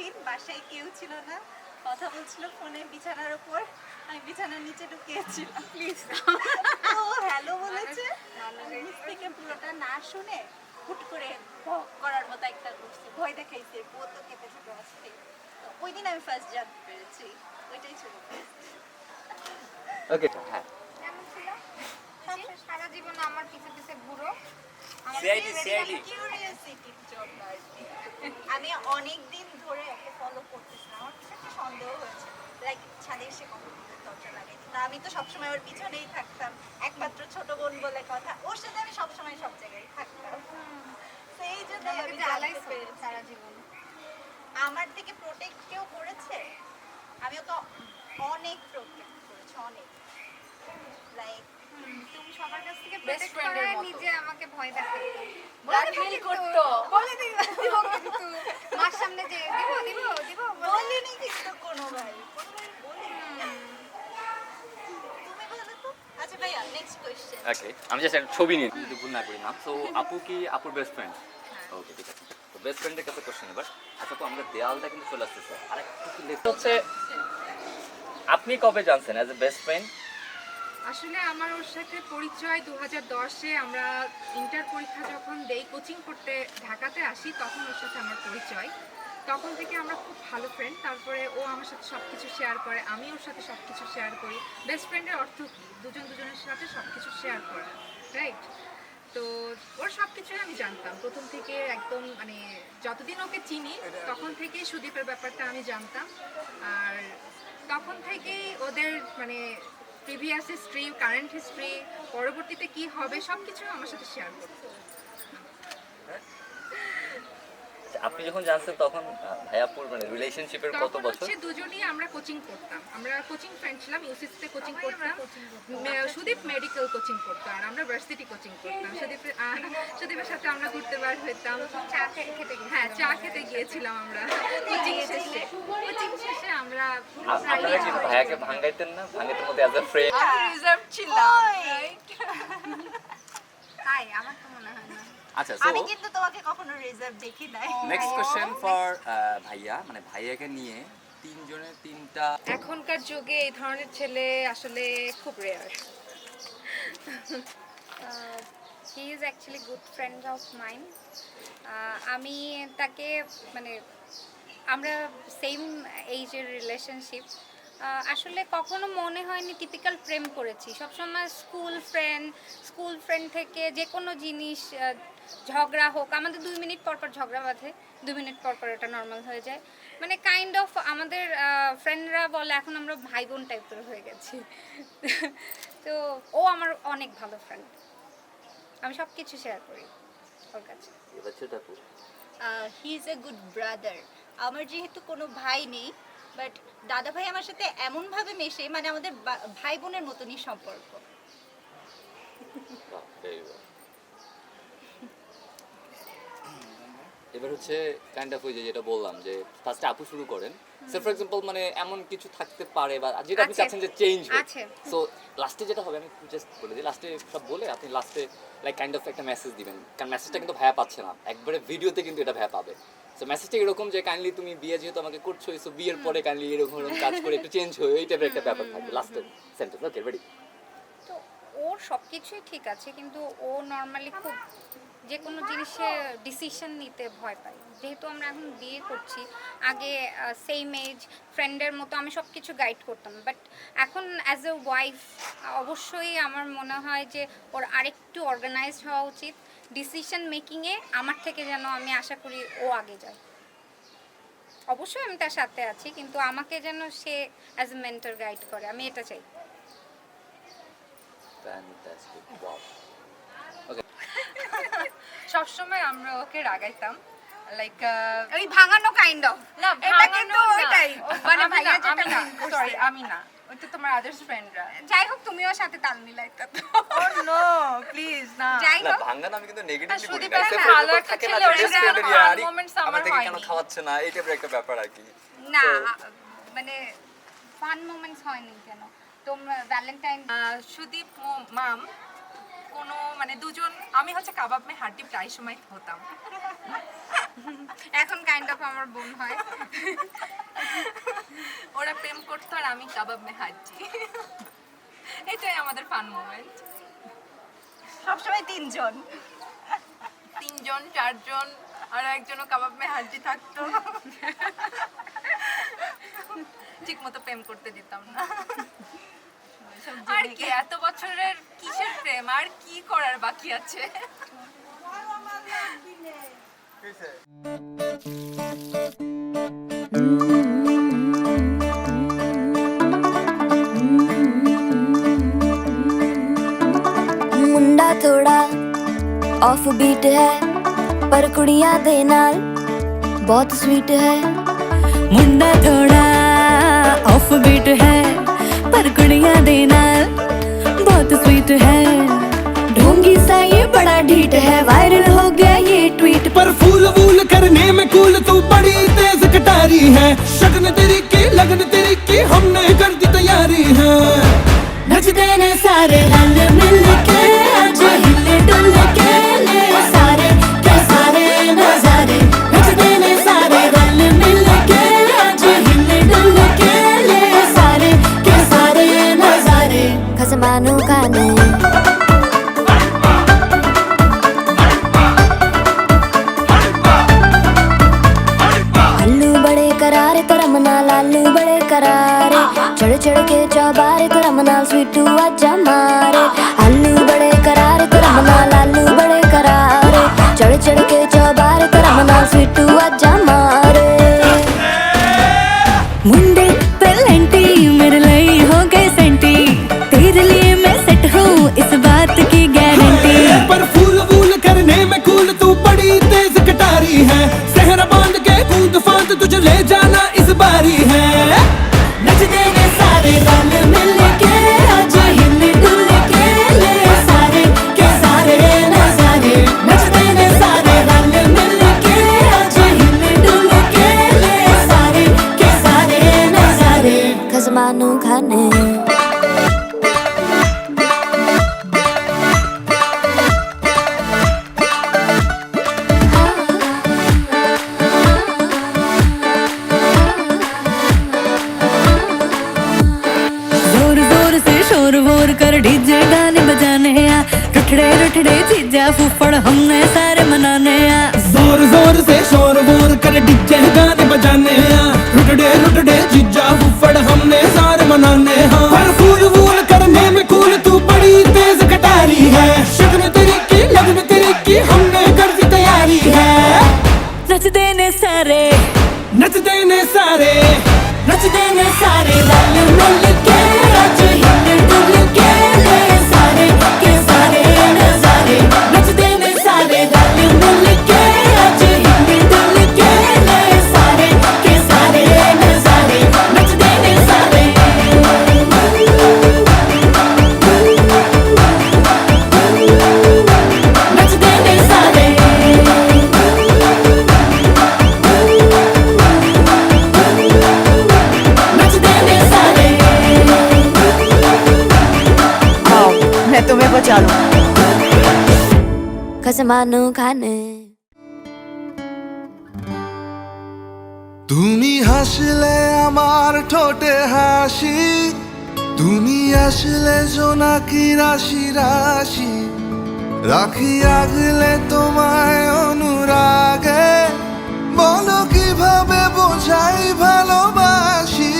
দিন বাসায় কেউ ছিল না, কথা বলছিল ফোনে বিছানার উপর, আমি বিছানার নিচে ঢুকিয়েছিলাম। প্লিজ ও হ্যালো বলেছে, নিচ থেকে পুরোটা না শুনে হুট করে ভয় করার মতো একটা করছে, ভয় দেখাইছে, ও তো কেঁপেছিল আসতে। ওই দিন আমি ফার্স্ট জানতে পেরেছি, ওইটাই ছিল। ওকে হ্যাঁ কেমন ছিল? সারা জীবন আমার পিছে পিছে ঘুরো। কিউরিওসিটির জন্য আর কি। আমি অনেক দিন ধরে ওকে ফলো করতেছিলাম, আমার কিছু একটা সন্দেহ হয়েছে, লাইক ছাদে এসে কখন দরজা লাগাই দিত। আমি তো সবসময় ওর পিছনেই থাকতাম, একমাত্র ছোট বোন বলে কথা, ওর সাথে আমি সবসময় সব জায়গায় থাকতাম। সেই জন্য আমি জানতে পেরেছি সারা জীবন আমার থেকে প্রোটেক্ট কেউ করেছে, আমি ওকে অনেক প্রোটেক্ট করেছি, অনেক। লাইক তুমি সবার কাছ থেকে প্রোটেক্ট করায় নিজে আমাকে ভয় দেখাতে ব্ল্যাকমেল করতো, বলে দিব কিন্তু মার সামনে যে দিব বলিনি কিন্তু কোনো ভাই বলিনি। তুমি বলো তো। আচ্ছা ভাইয়া নেক্সট কোয়েশ্চেন। ওকে আমি জাস্ট একটা ছবি নিয়ে যদি ভুল না করি না। সো আপু কি আপুর বেস্ট ফ্রেন্ড? ওকে ঠিক আছে। তো বেস্ট ফ্রেন্ডের কাছে কোশ্চেন এবার। আচ্ছা তো আমাদের দেয়ালটা কিন্তু চলে আসতেছে, আর একটু কি লেট হচ্ছে। আপনি কবে জানছেন অ্যাজ এ বেস্ট ফ্রেন্ড? আসলে আমার ওর সাথে পরিচয় 2010-এ, আমরা ইন্টার পরীক্ষা যখন দেই, কোচিং করতে ঢাকাতে আসি, তখন ওর সাথে আমার পরিচয়। তখন থেকে আমরা খুব ভালো ফ্রেন্ড। তারপরে ও আমার সাথে সব কিছু শেয়ার করে, আমি ওর সাথে সব কিছু শেয়ার করি। বেস্ট ফ্রেন্ডের অর্থ কি? দুজন দুজনের সাথে সব কিছু শেয়ার করা, রাইট? তো ওর সব কিছুই আমি জানতাম প্রথম থেকে, একদম মানে যতদিন ওকে চিনি তখন থেকেই সুদীপের ব্যাপারটা আমি জানতাম। আর তখন থেকেই ওদের মানে প্রিভিয়াস হিস্ট্রি, কারেন্ট হিস্ট্রি, পরবর্তীতে কি হবে সব কিছু আমার সাথে শেয়ার করতো। আপনি যখন জানছেন তখন ভাইয়াপুর মানে রিলেশনশিপের কত তখন বছর? হচ্ছে দুজনেই আমরা কোচিং করতাম, আমরা কোচিং ফ্রেন্ড ছিলাম, ইউসিসিতে কোচিং করতাম। সুদীপ মেডিকেল কোচিং করতো আর আমরা ভার্সিটি কোচিং করতাম। সুদীপের সাথে আমরা ঘুরতে বার হইতাম, চা খেতে, হ্যাঁ চা খেতে গিয়েছিলাম আমরা কোচিং শেষে আমরা আপনারা কি ভাইয়াকে ভাঙাইতেন না? ভাঙাইতেন মধ্যে অ্যাজ এ ফ্রেন্ড রিজার্ভ ছিলাম, রাইট? তাই আমার তো মনে হয় না। আচ্ছা সো আমি কিন্তু তোমাকে কখনো রিজার্ভ দেখি নাই। নেক্সট কোশ্চেন ফর ভাইয়া, মানে ভাইয়াকে নিয়ে তিনজনের তিনটা। এখনকার যুগে এই ধরনের ছেলে আসলে খুব rare. He is actually good friend of mine. আমি তাকে মানে আমরা সেম এইজের রিলেশনশিপ, আসলে কখনো মনে হয়নি টিপিক্যাল প্রেম করেছি। সবসময় স্কুল ফ্রেন্ড থেকে যে কোনো জিনিস, ঝগড়া হোক, আমাদের 2 মিনিট পর পর ঝগড়া বাঁধে, 2 মিনিট পর পর এটা নর্মাল হয়ে যায়। মানে কাইন্ড অফ আমাদের ফ্রেন্ডরা বলে এখন আমরা ভাই বোন টাইপের হয়ে গেছি। তো ও আমার অনেক ভালো ফ্রেন্ড, আমি সব কিছু শেয়ার করি ওর কাছে। এবার ছোট আপু, he is a good brother. আমার যেহেতু কোনো ভাই নেই, বাট দাদা ভাই আমার সাথে এমনভাবে মেশে, মানে আমাদের ভাই বোনের মতনই সম্পর্ক। এবার হচ্ছে কাইন্ড অফ ওই যে যেটা বললাম যে ফার্স্টে আপু শুরু করেন। সো ফর এক্সাম্পল মানে এমন কিছু থাকতে পারে বা যেটা আপনি চাচ্ছেন যে চেঞ্জ হোক। সো লাস্টে যেটা হবে, আমি জাস্ট বলে দিই, লাস্টে সব বলে আপনি লাস্টে লাইক কাইন্ড অফ একটা মেসেজ দিবেন, কারণ মেসেজটা কিন্তু ভাইয়া পাচ্ছে না, একবারে ভিডিওতে কিন্তু এটা ভাইয়া পাবে। সো মেসেজটা এরকম যে কাইন্ডলি তুমি বিয়ে যেহেতু আমাকে করছো, সো বিয়ের পরে কাইন্ডলি এরকম কাজ করে একটু চেঞ্জ হয়ে এই টাইপের একটা ব্যাপার থাকবে লাস্টের সেন্টেন্স। Okay ready? তো ওর সব কিছুই ঠিক আছে, কিন্তু ও নর্মালি খুব যে কোনো জিনিসে ডিসিশন নিতে ভয় পাই। যেহেতু আমরা এখন বিয়ে করছি, আগে সেম এজ ফ্রেন্ডের মতো আমি সব কিছু গাইড করতাম, বাট এখন অ্যাজ এ ওয়াইফ অবশ্যই আমার মনে হয় যে ওর আরেকটু অর্গানাইজড হওয়া উচিত। ডিসিশন মেকিংয়ে আমার থেকে যেন আমি আশা করি ও আগে যায়। অবশ্যই আমি তার সাথে আছি, কিন্তু আমাকে যেন সে অ্যাজ এ মেন্টর গাইড করে, আমি এটা চাই। Fantastic, wow. সবসময় আমরা ওকে রাগাইতাম, লাইক ওই ভাঙানো কাইন্ড অফ না, এটা কিন্তু ওইটাই মানে ভাইয়া যেটা সরি আমি না, ওইটা তোমার আদার্স ফ্রেন্ডরা। যাই হোক তুমিও সাথে তাল মিলাইতা তো। ও নো প্লিজ না, যাই না হোক ভাঙ্গান আমি কিন্তু নেগেটিভলি বলি সুদীপ না, একটা সেফ ভালো একটা থাকে না ছেলে, যে ওর বেস্ট সাথে ফ্রেন্ডের আমার ইয়ারি moments আমার আমার থেকে কেন হয়নি। খাওয়াচ্ছে না, এই টাইপের একটা ব্যাপার আর কি। না মানে ফান মোমেন্টস হয়নি কেন? তোমরা ভ্যালেন্টাইন সুদীপ মাম কোনো মানে দুজন, আমি হচ্ছে কাবাব মে হাড্ডি প্রায় সময় হতাম। এখন কাইন্ড অফ আমার বোন হয়। ওরা প্রেম করতো আর আমি কাবাব মে হাজি। এটাই আমাদের ফান মোমেন্ট। সবসময় তিনজন, 4জন আর একজনও কাবাব মে হাজি থাকতো। ঠিক মতো প্রেম করতে দিতাম না। আর কি এত বছরের কিসের প্রেম, আর কি করার বাকি আছে? मुंडा थोड़ा ऑफ बीट है पर कुड़ियां दे नाल बहुत स्वीट है। मुंडा थोड़ा ऑफ बीट है पर कुड़ियां दे नाल बहुत स्वीट है। ढोंगी सा ये बड़ा ढीठ है, वायरल हो गया ये ट्वीट। पर फूल वूल करने में कूल तू बड़ी तेज कटारी है। शगन तेरी की लगन तेरी की हमने कर दी तैयारी है। नचते ने सारे रंग मिल के आज हिले डुल के ले सारे के सारे नजारे। नचते ने सारे रंग मिल के आज हिले डुल के ले सारे के सारे नजारे। खसमानू खाने आलू बड़े करारे तरम नाल आलू बड़े करारे। चढ़ चढ़ के चौबारे तरम नाल स्वीटू आजा मारे। आलू बड़े करारे तरम नाल आलू बड़े करारे। चढ़ चढ़ के चौबारे तरम नाल स्वीटू आजा मारे। मुंडे पेलेंटी मेरे लिए हो गए सेंटी, तेरे लिए मैं सेट हूँ इस बात की गारंटी। पर फूल वूल करने में कूल तू बड़ी तेज कटारी है। सहरा बांध के कूद फांद तुझे ले जाना इस बारी है। नचते ने सारे रंग मिल के आज हिले डुल के ले सारे के सारे नजारे। नचते ने सारे रंग मिल के आज हिले डुल के ले सारे के सारे नजारे। खसमानू खाने जोर जोर से शोर वोर कर डीजे गाने बजाने आ। रुठड़े रुठड़े चीजा फूफड़ हमने सारे मनाने आ। जोर जोर से शोर वोर कर डीजे गाने बजाने हैं। रुटड़े रुटड़े जीजा फुफड़ हमने सारे मनाने हैं। पर फूल वूल करने में कूल तू बड़ी तेज कटारी है। शगन तेरी की लगन तेरी की हमने कर दी तैयारी है। नचते ने सारे नचते ने सारे नचते ने सारे रंग मिल के आज हिले डुल के ले सारे के सारे नजारे। नचते ने सारे रंग मिल के आज हिले डुल के ले सारे के सारे नजारे। नचते ने सारे नचते ने सारे नचते ने सारे। आओ मैं तुम्हें बचा लूं। खसमानू खाने তুমি হাসলে আমার ঠোঁটে হাসি, তুমি আসলে জোনাকি রাশি রাশি। রাখি আগলে তোমায় অনুরাগে, বলো কিভাবে বোঝাই ভালোবাসি।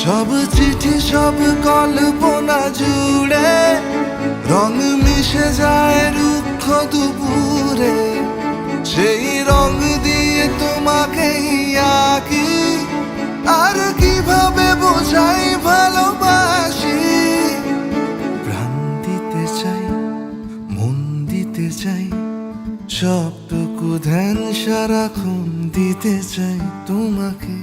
সব চিঠি সব কল্পনা জুড়ে রং মিশে যায় রুক্ষ দুপুরে। সেই রং দিয়ে তোমাকেই আঁকি, আর কিভাবে বোঝাই ভালোবাসি। প্রাণ দিতে চাই, মন দিতে চাই, সবটুকু ধ্যান সারাক্ষণ দিতে চাই তোমাকে।